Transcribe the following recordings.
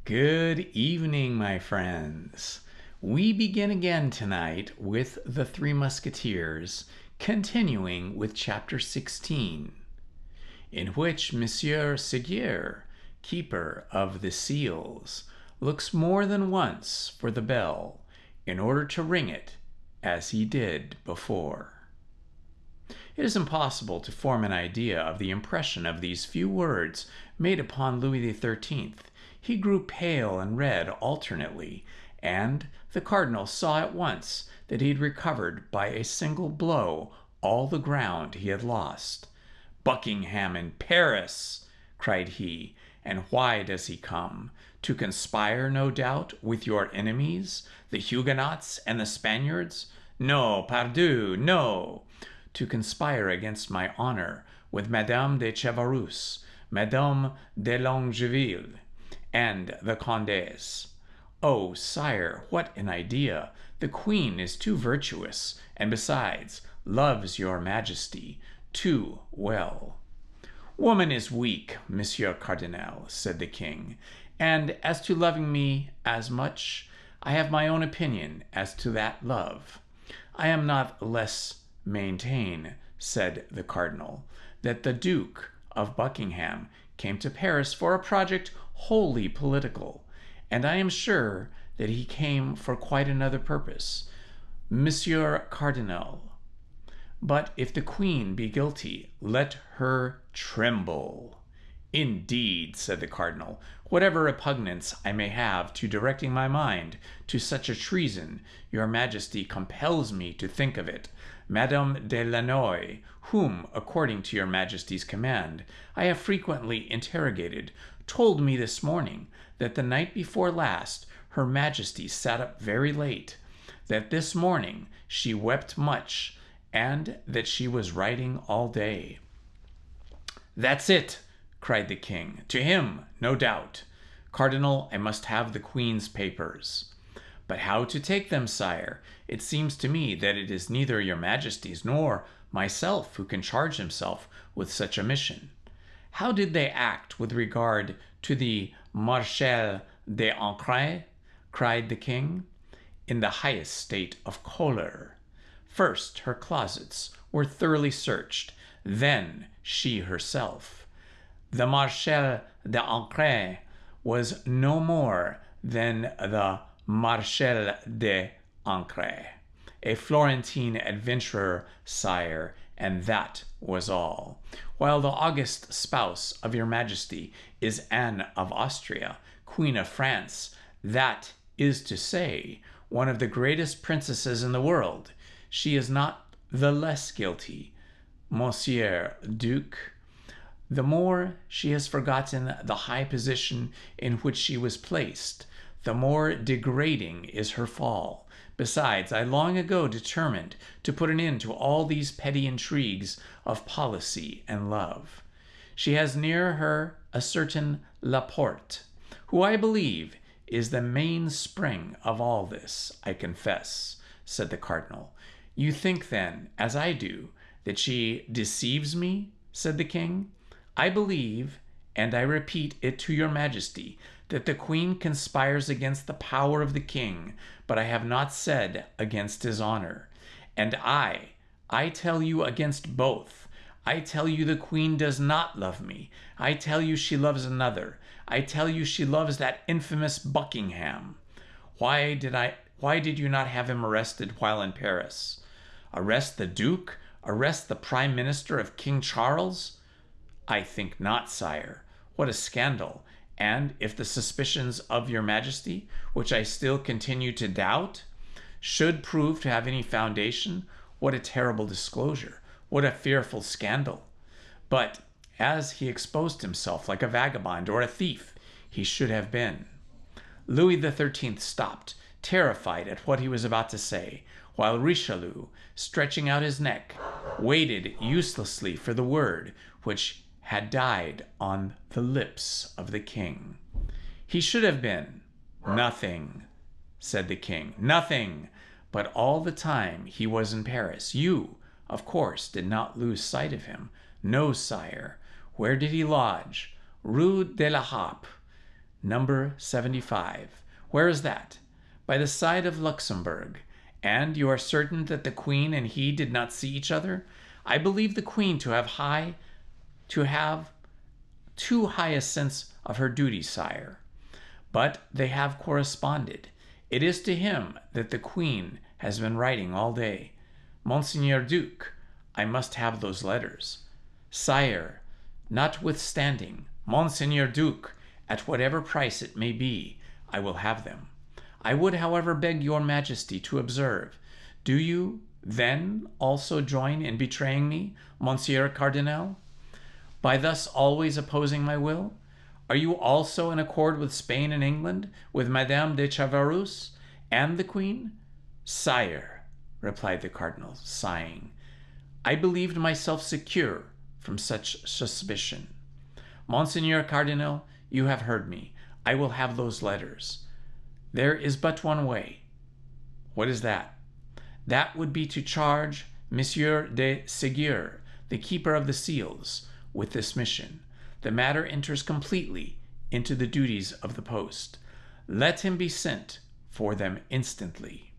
Good evening, my friends. We begin again tonight with the Three Musketeers, continuing with chapter 16, in which Monsieur Seguier, keeper of the seals, looks more than once for the bell in order to ring it as he did before. It is impossible to form an idea of the impression of these few words made upon Louis XIII. He grew pale and red alternately, and the cardinal saw at once that he had recovered by a single blow all the ground he had lost. "Buckingham in Paris!" cried he. "And why does he come? To conspire, no doubt, with your enemies, the Huguenots and the Spaniards? No, pardieu, no! To conspire against my honor with Madame de Chevreuse, Madame de Longueville, and the Condés. Oh, sire, what an idea! The queen is too virtuous, and besides, loves your majesty too well." "Woman is weak, Monsieur Cardinal," said the king, "and as to loving me as much, I have my own opinion as to that love. I am not less maintain," said the cardinal, "that the Duke of Buckingham came to Paris for a project wholly political, and I am sure that he came for quite another purpose. Monsieur Cardinal, but if the queen be guilty, let her tremble." "Indeed," said the cardinal, "whatever repugnance I may have to directing my mind to such a treason, your majesty compels me to think of it. Madame de Lannoy, whom, according to your majesty's command, I have frequently interrogated, told me this morning that the night before last her majesty sat up very late, that this morning she wept much, and that she was writing all day." "That's it!" cried the king. "To him, no doubt. Cardinal, I must have the queen's papers." "But how to take them, sire? It seems to me that it is neither your majesty's nor myself who can charge himself with such a mission." "How did they act with regard to the Marshal d'Ancre?" cried the king. "In the highest state of choler. First, her closets were thoroughly searched, then she herself. The Marshal d'Ancre was no more than the Marshal d'Ancre, a Florentine adventurer, sire, and that was all. While the august spouse of your majesty is Anne of Austria, Queen of France, that is to say, one of the greatest princesses in the world, she is not the less guilty, Monsieur Duke. The more she has forgotten the high position in which she was placed, the more degrading is her fall. Besides, I long ago determined to put an end to all these petty intrigues of policy and love. She has near her a certain Laporte, who I believe is the mainspring of all this, I confess," said the cardinal. "You think, then, as I do, that she deceives me?" said the king. "I believe, and I repeat it to your majesty, that the queen conspires against the power of the king, but I have not said against his honor. And I tell you against both. I tell you the queen does not love me. I tell you she loves another. I tell you she loves that infamous Buckingham. Why did you not have him arrested while in Paris? Arrest the Duke? Arrest the Prime Minister of King Charles? I think not, sire. What a scandal! And if the suspicions of your majesty, which I still continue to doubt, should prove to have any foundation, what a terrible disclosure! What a fearful scandal! But as he exposed himself like a vagabond or a thief, he should have been." Louis XIII stopped, terrified at what he was about to say, while Richelieu, stretching out his neck, waited uselessly for the word which had died on the lips of the king. "He should have been." "Nothing," said the king, "nothing. But all the time he was in Paris, you, of course, did not lose sight of him." "No, sire." "Where did he lodge?" "Rue de la Harpe." number 75. Where is that? By the side of Luxembourg. And you are certain that the queen and he did not see each other? I believe the queen to have too high a sense of her duty, sire. But they have corresponded. It is to him that the queen has been writing all day. Monseigneur Duke, I must have those letters. Sire, notwithstanding, Monseigneur Duke, at whatever price it may be, I will have them. I would, however, beg your majesty to observe. Do you, then, also join in betraying me, Monsieur Cardinal, by thus always opposing my will? Are you also in accord with Spain and England, with Madame de Chavarus and the queen? Sire, replied the cardinal, sighing, I believed myself secure from such suspicion. Monseigneur Cardinal, you have heard me. I will have those letters. There is but one way. What is that? That would be to charge Monsieur de Ségur, the keeper of the seals, with this mission. The matter enters completely into the duties of the post. Let him be sent for them instantly.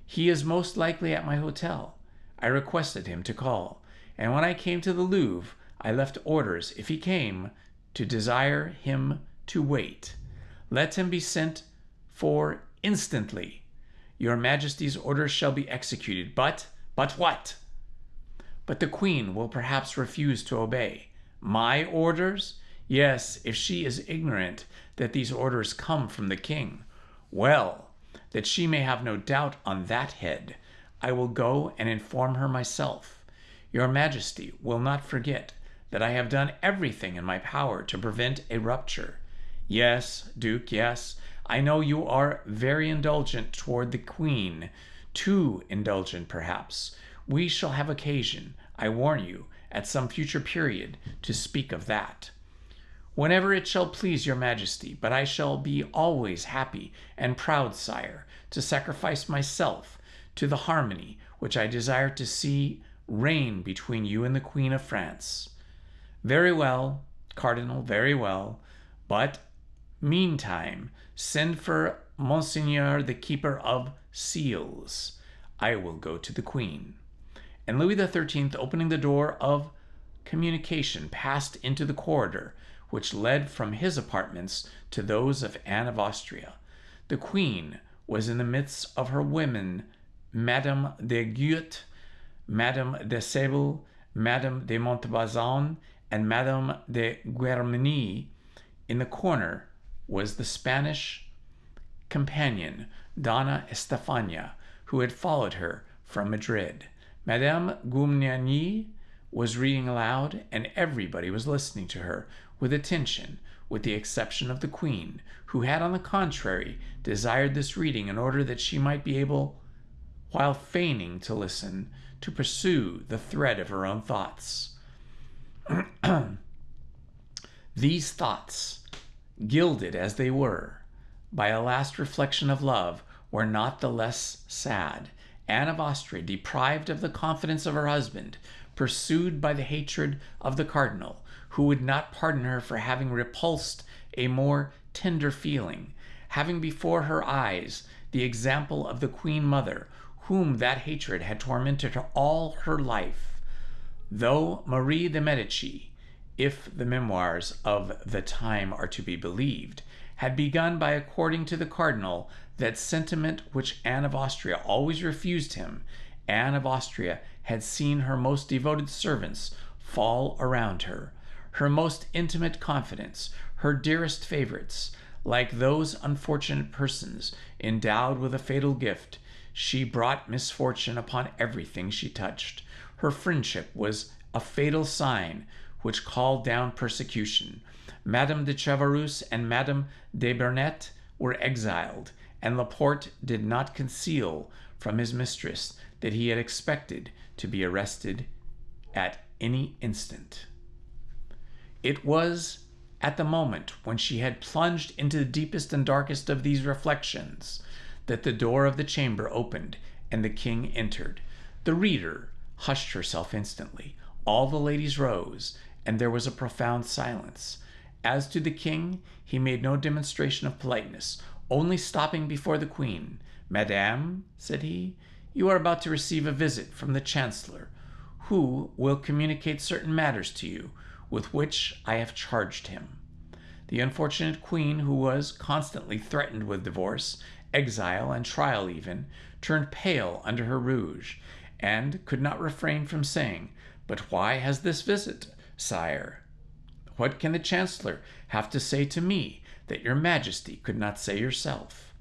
He is most likely at my hotel. I requested him to call, and when I came to the Louvre, I left orders, if he came, to desire him to wait. Let him be sent for instantly. Your Majesty's orders shall be executed. But what? But the queen will perhaps refuse to obey. My orders? Yes, if she is ignorant that these orders come from the king. Well, that she may have no doubt on that head, I will go and inform her myself. Your Majesty will not forget that I have done everything in my power to prevent a rupture. Yes, Duke, yes, I know you are very indulgent toward the queen, too indulgent perhaps. We shall have occasion, I warn you, at some future period to speak of that. Whenever it shall please your Majesty, but I shall be always happy and proud, sire, to sacrifice myself to the harmony which I desire to see reign between you and the Queen of France. Very well, Cardinal, very well, but meantime send for Monseigneur the Keeper of Seals. I will go to the Queen. And Louis XIII, opening the door of communication, passed into the corridor which led from his apartments to those of Anne of Austria. The Queen was in the midst of her women, Madame de Guiot, Madame de Sable, Madame de Montbazon, and Madame de Guermeny. In the corner was the Spanish companion, Donna Estefania, who had followed her from Madrid. Madame Guermeny was reading aloud, and everybody was listening to her with attention, with the exception of the Queen, who had, on the contrary, desired this reading in order that she might be able, while feigning to listen, to pursue the thread of her own thoughts. These thoughts, gilded as they were by a last reflection of love, were not the less sad. Anne of Austria, deprived of the confidence of her husband, pursued by the hatred of the cardinal, who would not pardon her for having repulsed a more tender feeling, having before her eyes the example of the Queen Mother, whom that hatred had tormented all her life. Though Marie de Medici, if the memoirs of the time are to be believed, had begun by according to the cardinal that sentiment which Anne of Austria always refused him, Anne of Austria had seen her most devoted servants fall around her, her most intimate confidants, her dearest favorites, like those unfortunate persons endowed with a fatal gift. She brought misfortune upon everything she touched. Her friendship was a fatal sign which called down persecution. Madame de Chavarus and Madame de Bernet were exiled, and Laporte did not conceal from his mistress that he had expected to be arrested at any instant. It was at the moment when she had plunged into the deepest and darkest of these reflections that the door of the chamber opened and the king entered. The reader hushed herself instantly. All the ladies rose, and there was a profound silence. As to the king, he made no demonstration of politeness, only stopping before the queen. "Madame," said he, "you are about to receive a visit from the chancellor, who will communicate certain matters to you with which I have charged him." The unfortunate queen, who was constantly threatened with divorce, exile, and trial even, turned pale under her rouge, and could not refrain from saying, "But why has this visit, sire? What can the chancellor have to say to me that your majesty could not say yourself?"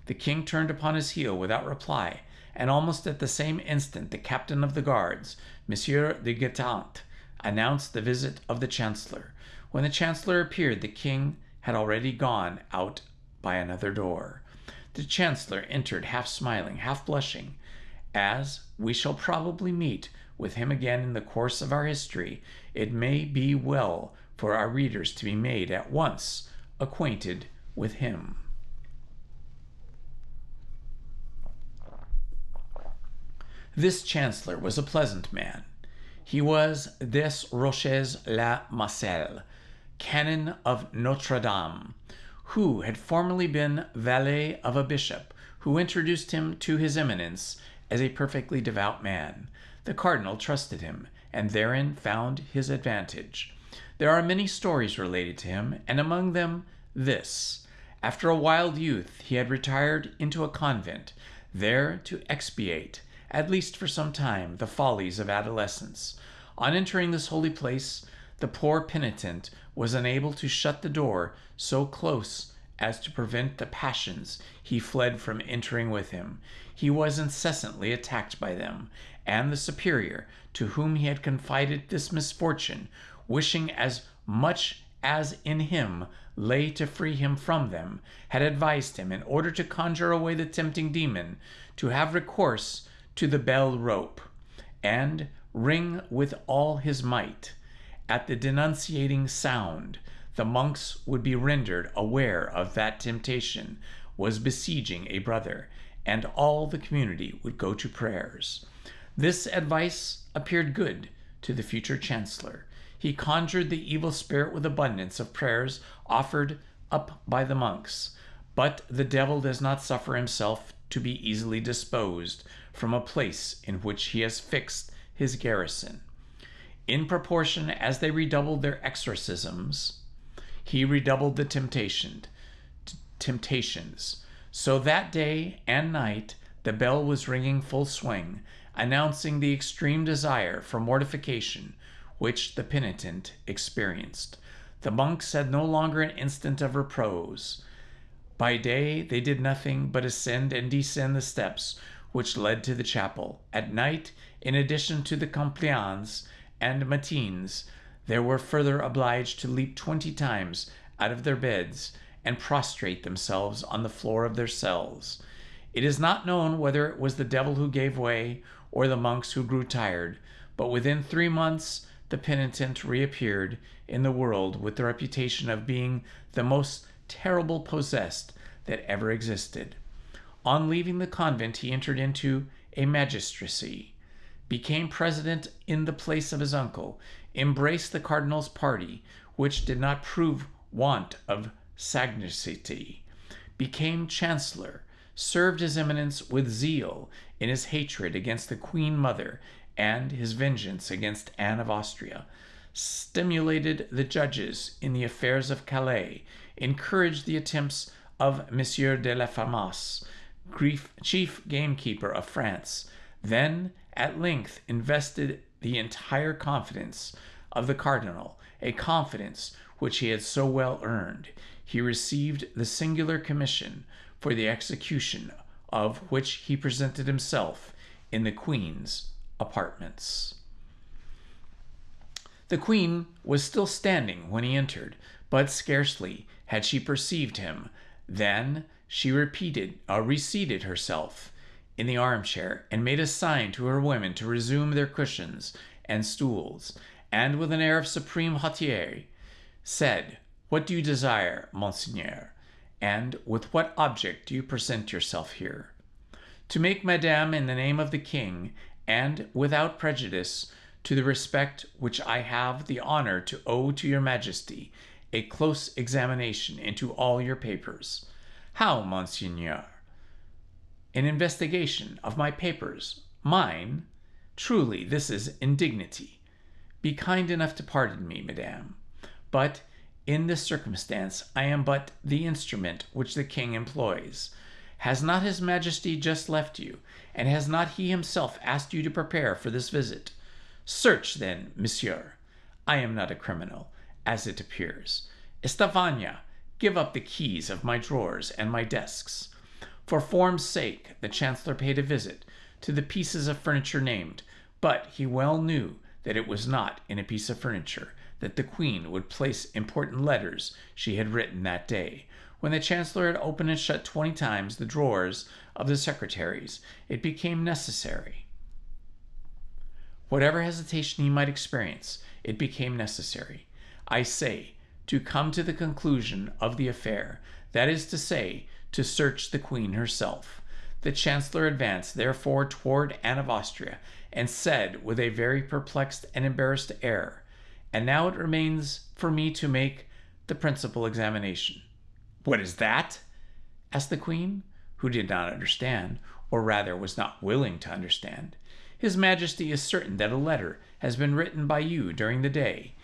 The king turned upon his heel without reply, and almost at the same instant the captain of the guards, Monsieur de Guetant, announced the visit of the chancellor. When the chancellor appeared, the king had already gone out by another door. The chancellor entered half smiling, half blushing. As we shall probably meet with him again in the course of our history, it may be well for our readers to be made at once acquainted with him. This chancellor was a pleasant man. He was Des Roches-la-Marcelle, canon of Notre Dame, who had formerly been valet of a bishop, who introduced him to his eminence as a perfectly devout man. The cardinal trusted him, and therein found his advantage. There are many stories related to him, and among them this. After a wild youth, he had retired into a convent, there to expiate, at least for some time, the follies of adolescence. On entering this holy place, the poor penitent was unable to shut the door so close as to prevent the passions he fled from entering with him. He was incessantly attacked by them, and the superior, to whom he had confided this misfortune, wishing as much as in him lay to free him from them, had advised him, in order to conjure away the tempting demon, to have recourse to the bell rope, and ring with all his might. At the denunciating sound, the monks would be rendered aware of that temptation was besieging a brother, and all the community would go to prayers. This advice appeared good to the future chancellor. He conjured the evil spirit with abundance of prayers offered up by the monks. But the devil does not suffer himself to be easily disposed from a place in which he has fixed his garrison. In proportion as they redoubled their exorcisms, he redoubled the temptations. So that day and night the bell was ringing full swing, announcing the extreme desire for mortification which the penitent experienced. The monks had no longer an instant of repose. By day they did nothing but ascend and descend the steps which led to the chapel. At night, in addition to the compleans and matins, they were further obliged to leap 20 times out of their beds and prostrate themselves on the floor of their cells. It is not known whether it was the devil who gave way or the monks who grew tired, but within 3 months the penitent reappeared in the world with the reputation of being the most terrible possessed that ever existed. On leaving the convent, he entered into a magistracy, became president in the place of his uncle, embraced the cardinal's party, which did not prove want of sagacity, became chancellor, served his eminence with zeal in his hatred against the Queen Mother and his vengeance against Anne of Austria, stimulated the judges in the affairs of Calais, encouraged the attempts of Monsieur de la Famasse, chief gamekeeper of France, then at length invested the entire confidence of the cardinal, a confidence which he had so well earned. He received the singular commission for the execution of which he presented himself in the Queen's apartments. The Queen was still standing when he entered, but scarcely had she perceived him than she reseated herself in the armchair and made a sign to her women to resume their cushions and stools, and with an air of supreme hauteur said, "What do you desire, monseigneur, and with what object do you present yourself here?" "To make, madame, in the name of the king, and without prejudice to the respect which I have the honor to owe to your majesty, a close examination into all your papers. How, monseigneur? An investigation of my papers? Mine? Truly, this is indignity. Be kind enough to pardon me, madame. But in this circumstance I am but the instrument which the king employs. Has not his majesty just left you, and has not he himself asked you to prepare for this visit? Search, then, monsieur. I am not a criminal, as it appears. Estefania, give up the keys of my drawers and my desks. For form's sake, the chancellor paid a visit to the pieces of furniture named, but he well knew that it was not in a piece of furniture that the queen would place important letters she had written that day. When the chancellor had opened and shut 20 times the drawers of the secretaries, it became necessary. Whatever hesitation he might experience, it became necessary, I say, to come to the conclusion of the affair, that is to say, to search the queen herself. The chancellor advanced, therefore, toward Anne of Austria, and said with a very perplexed and embarrassed air, "And now it remains for me to make the principal examination." "What is that?" asked the queen, who did not understand, or rather was not willing to understand. "His majesty is certain that a letter has been written by you during the day.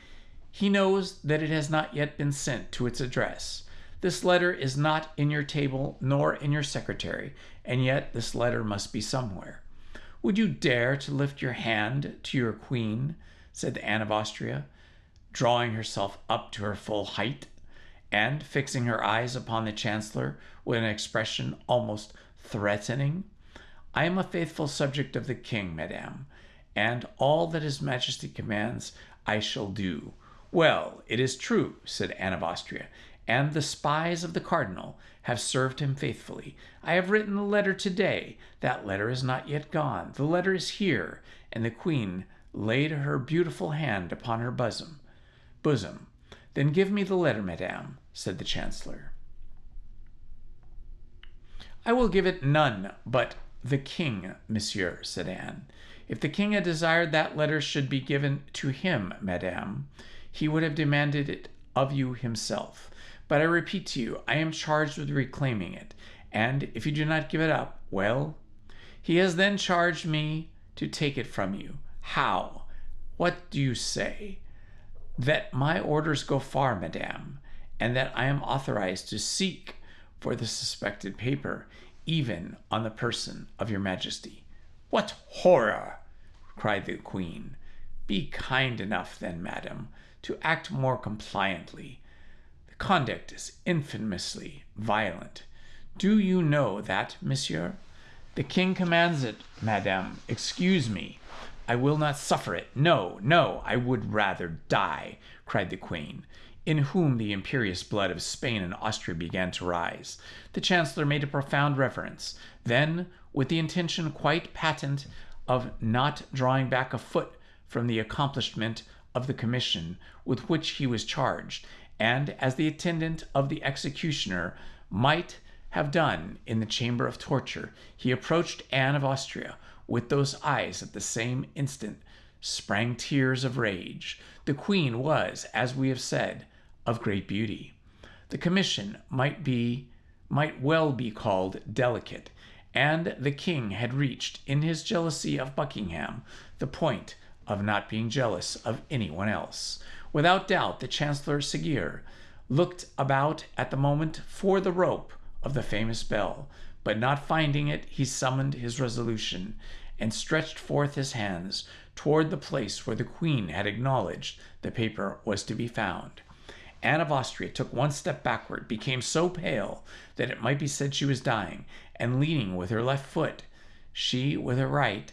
He knows that it has not yet been sent to its address. This letter is not in your table nor in your secretary, and yet this letter must be somewhere. Would you dare to lift your hand to your queen?" said Anne of Austria, drawing herself up to her full height, and fixing her eyes upon the chancellor with an expression almost threatening. "I am a faithful subject of the king, madame, and all that his majesty commands I shall do." "Well, it is true," said Anne of Austria, "and the spies of the cardinal have served him faithfully. I have written the letter today. That letter is not yet gone. The letter is here." And the queen laid her beautiful hand upon her bosom. "Then give me the letter, madame," said the chancellor. "I will give it none but the king, monsieur," said Anne. "If the king had desired that letter should be given to him, madame, he would have demanded it of you himself. But I repeat to you, I am charged with reclaiming it, and if you do not give it up, well, he has then charged me to take it from you. How? What do you say? That my orders go far, madame, and that I am authorized to seek for the suspected paper, even on the person of your majesty." "What horror!" cried the queen. "Be kind enough, then, madam, to act more compliantly. The conduct is infamously violent. Do you know that, monsieur? The king commands it, madame. Excuse me. I will not suffer it. No, no, I would rather die," cried the queen, in whom the imperious blood of Spain and Austria began to rise. The chancellor made a profound reverence. Then, with the intention quite patent of not drawing back a foot from the accomplishment of the commission with which he was charged, and as the attendant of the executioner might have done in the chamber of torture, he approached Anne of Austria. With those eyes at the same instant sprang tears of rage. The queen was, as we have said, of great beauty. The commission might well be called delicate, and the king had reached, in his jealousy of Buckingham, the point of not being jealous of anyone else. Without doubt, the Chancellor Seguier looked about at the moment for the rope of the famous bell, but not finding it, he summoned his resolution and stretched forth his hands toward the place where the queen had acknowledged the paper was to be found. Anne of Austria took one step backward, became so pale that it might be said she was dying, and leaning with her left foot, she with her right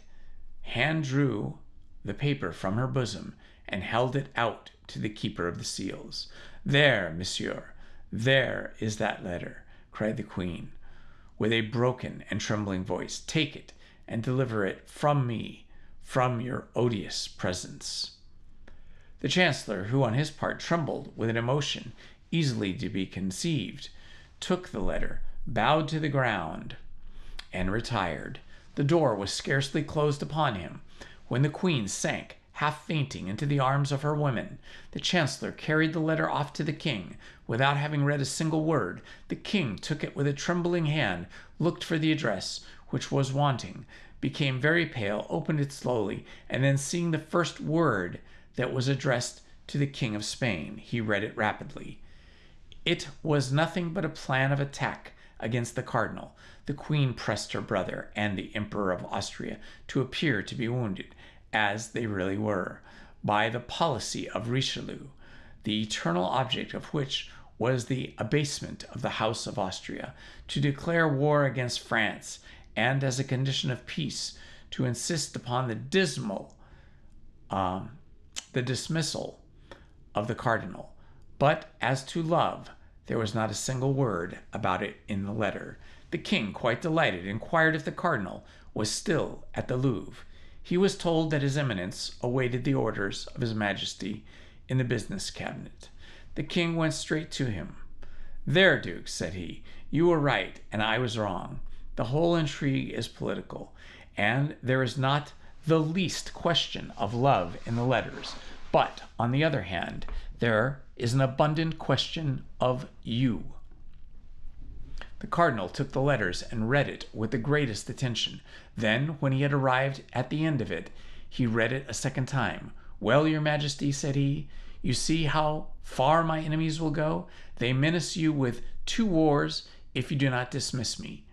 hand drew the paper from her bosom and held it out to the keeper of the seals. "There, monsieur, there is that letter," cried the queen, with a broken and trembling voice. "Take it and deliver it from me, from your odious presence." The chancellor, who on his part trembled with an emotion easily to be conceived, took the letter, bowed to the ground, and retired. The door was scarcely closed upon him when the queen sank half fainting, into the arms of her women. The chancellor carried the letter off to the king. Without having read a single word, the king took it with a trembling hand, looked for the address, which was wanting, became very pale, opened it slowly, and then seeing the first word that was addressed to the King of Spain, he read it rapidly. It was nothing but a plan of attack against the cardinal. The queen pressed her brother and the Emperor of Austria to appear to be wounded, as they really were, by the policy of Richelieu, the eternal object of which was the abasement of the House of Austria, to declare war against France, and as a condition of peace, to insist upon the dismissal of the cardinal. But as to love, there was not a single word about it in the letter. The king, quite delighted, inquired if the cardinal was still at the Louvre. He was told that his eminence awaited the orders of his majesty in the business cabinet. The king went straight to him. "There, Duke," said he, "you were right, and I was wrong. The whole intrigue is political, and there is not the least question of love in the letters. But, on the other hand, there is an abundant question of you." The cardinal took the letters and read it with the greatest attention. Then, when he had arrived at the end of it, he read it a second time. "Well, your majesty," said he, "you see how far my enemies will go. They menace you with 2 wars if you do not dismiss me.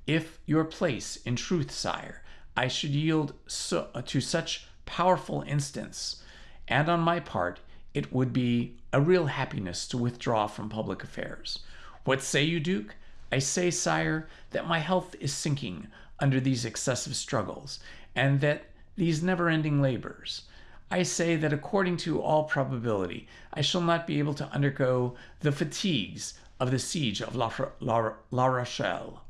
If your place, in truth, sire, I should yield to such powerful instance, and on my part, it would be a real happiness to withdraw from public affairs. What say you, Duke? I say, sire, that my health is sinking under these excessive struggles, and that these never-ending labors. I say that according to all probability, I shall not be able to undergo the fatigues of the siege of La Rochelle,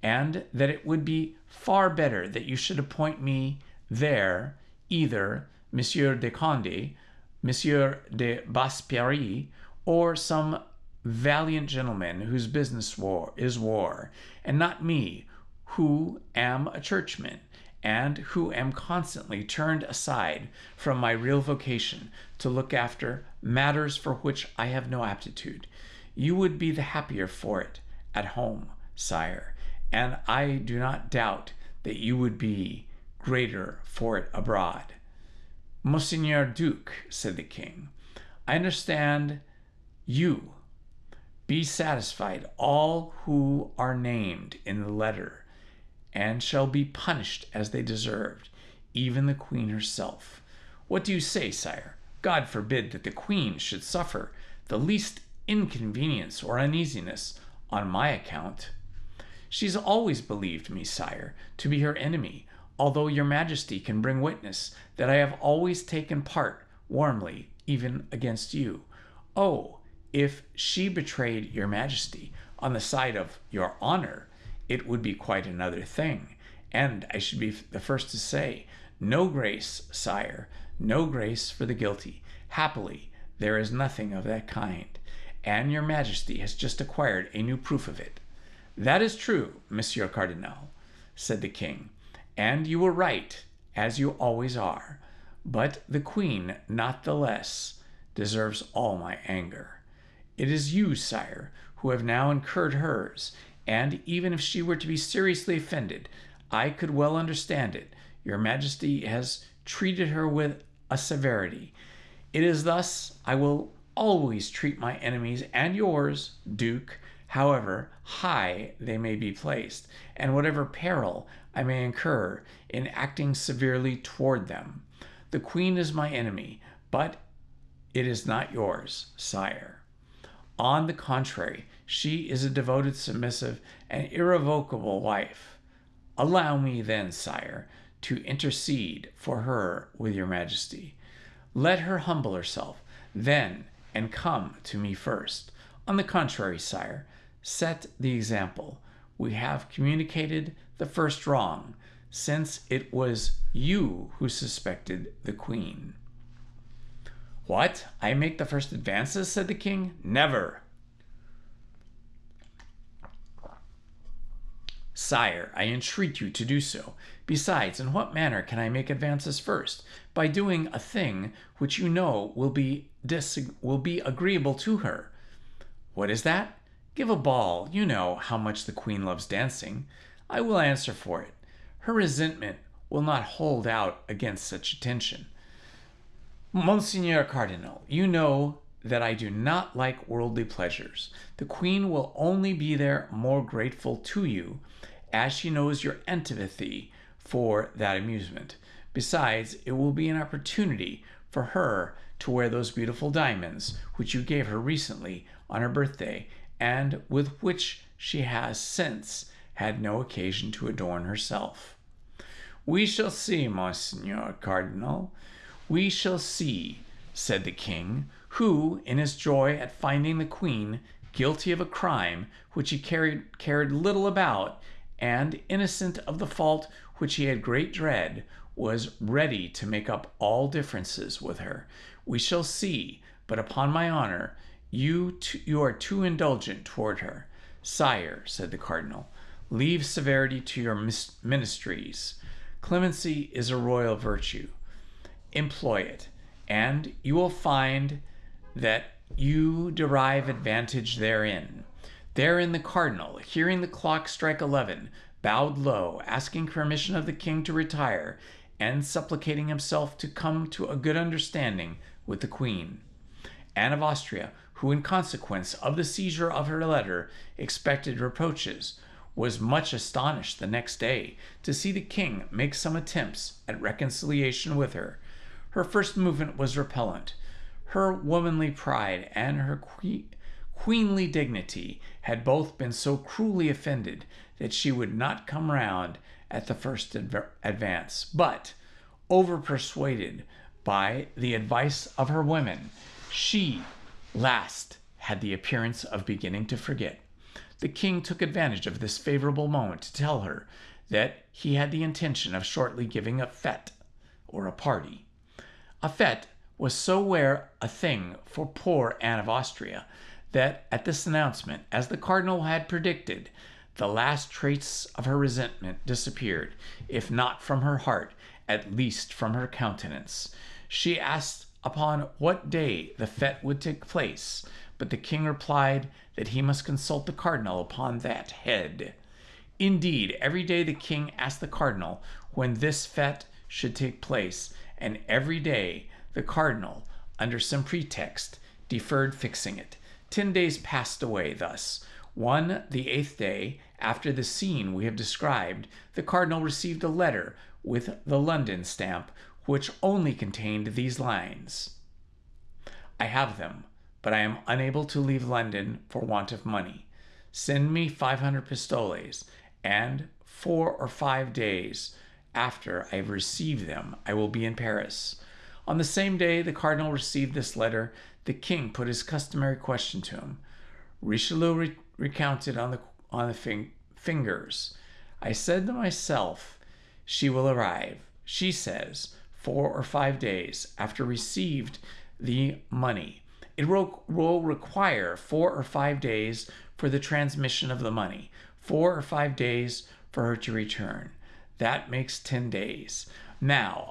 and that it would be far better that you should appoint me there either Monsieur de Condé, Monsieur de Basseperre, or some valiant gentleman whose business is war, and not me, who am a churchman, and who am constantly turned aside from my real vocation to look after matters for which I have no aptitude. You would be the happier for it at home, sire, and I do not doubt that you would be greater for it abroad." "Monseigneur Duke," said the king, "I understand you. Be satisfied, all who are named in the letter, and shall be punished as they deserved, even the queen herself. What do you say, sire? God forbid that the queen should suffer the least inconvenience or uneasiness on my account. She's always believed me, sire, to be her enemy, although your majesty can bring witness that I have always taken part warmly even against you. Oh, if she betrayed your majesty on the side of your honor, it would be quite another thing, and I should be the first to say, no grace, sire, no grace for the guilty. Happily, there is nothing of that kind, and your majesty has just acquired a new proof of it." "That is true, Monsieur Cardinal," said the king, "and you were right, as you always are. But the queen, not the less, deserves all my anger. It is you, sire, who have now incurred hers, and even if she were to be seriously offended, I could well understand it. Your majesty has treated her with a severity. It is thus I will always treat my enemies and yours, Duke, however high they may be placed, and whatever peril I may incur in acting severely toward them. The queen is my enemy, but it is not yours, sire. On the contrary, she is a devoted, submissive, and irrevocable wife. Allow me then, sire, to intercede for her with your majesty. Let her humble herself, then, and come to me first. On the contrary, sire, set the example. We have communicated the first wrong, since it was you who suspected the queen." "What? I make the first advances?" said the king. "Never." Sire, I entreat you to do so. Besides, in what manner can I make advances first? By doing a thing which you know will be agreeable to her. What is that? Give a ball. You know how much the queen loves dancing. I will answer for it. Her resentment will not hold out against such attention. Monseigneur Cardinal, you know that I do not like worldly pleasures. The queen will only be there more grateful to you, as she knows your antipathy for that amusement. Besides, it will be an opportunity for her to wear those beautiful diamonds which you gave her recently on her birthday, and with which she has since had no occasion to adorn herself. We shall see, Monseigneur Cardinal. We shall see, said the king, who, in his joy at finding the queen guilty of a crime which he cared little about, and innocent of the fault which he had great dread, was ready to make up all differences with her. We shall see, but upon my honor, you are too indulgent toward her. Sire, said the cardinal, leave severity to your ministries. Clemency is a royal virtue. Employ it, and you will find that you derive advantage therein. Therein the cardinal, hearing the clock strike 11, bowed low, asking permission of the king to retire, and supplicating himself to come to a good understanding with the queen. Anne of Austria, who in consequence of the seizure of her letter expected reproaches, was much astonished the next day to see the king make some attempts at reconciliation with her. Her first movement was repellent. Her womanly pride and her queenly dignity had both been so cruelly offended that she would not come round at the first advance. But, over-persuaded by the advice of her women, she last had the appearance of beginning to forget. The king took advantage of this favorable moment to tell her that he had the intention of shortly giving a fete, or a party. A fete was so rare a thing for poor Anne of Austria that at this announcement, as the cardinal had predicted, the last trace of her resentment disappeared, if not from her heart, at least from her countenance. She asked upon what day the fete would take place, but the king replied that he must consult the cardinal upon that head. Indeed, every day the king asked the cardinal when this fete should take place, and every day the cardinal, under some pretext, deferred fixing it. 10 days passed away thus. One, the 8th day, after the scene we have described, the cardinal received a letter with the London stamp, which only contained these lines: I have them, but I am unable to leave London for want of money. Send me 500 pistoles, and 4 or 5 days after I have received them, I will be in Paris. On the same day the cardinal received this letter, the king put his customary question to him. Richelieu recounted on the fingers. I said to myself, she will arrive, she says, 4 or 5 days after received the money. It will require 4 or 5 days for the transmission of the money, 4 or 5 days for her to return. That makes 10 days. Now,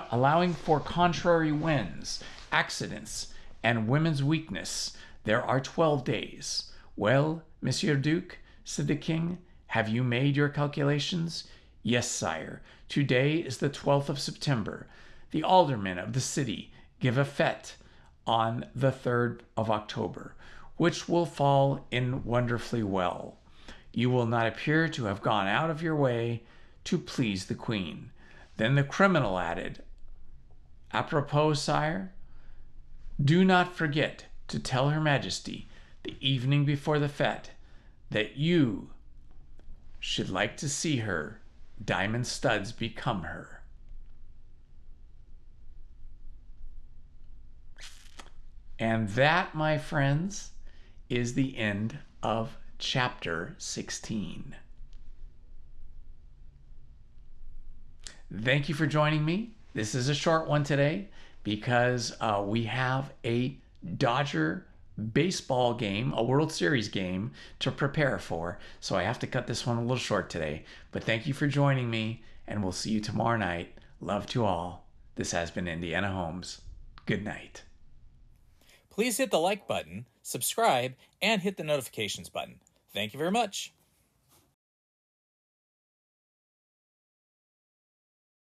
allowing for contrary winds, accidents, and women's weakness, there are 12 days. Well, Monsieur Duke, said the king, have you made your calculations? Yes, sire. Today is the 12th of September. The aldermen of the city give a fete on the 3rd of October, which will fall in wonderfully well. You will not appear to have gone out of your way to please the queen. Then the criminal added, apropos, sire, do not forget to tell her majesty the evening before the fete that you should like to see her diamond studs become her. And that, my friends, is the end of chapter 16. Thank you for joining me. This is a short one today because we have a Dodger baseball game, a World Series game to prepare for. So I have to cut this one a little short today. But thank you for joining me, and we'll see you tomorrow night. Love to all. This has been Indiana Holmes. Good night. Please hit the like button, subscribe, and hit the notifications button. Thank you very much.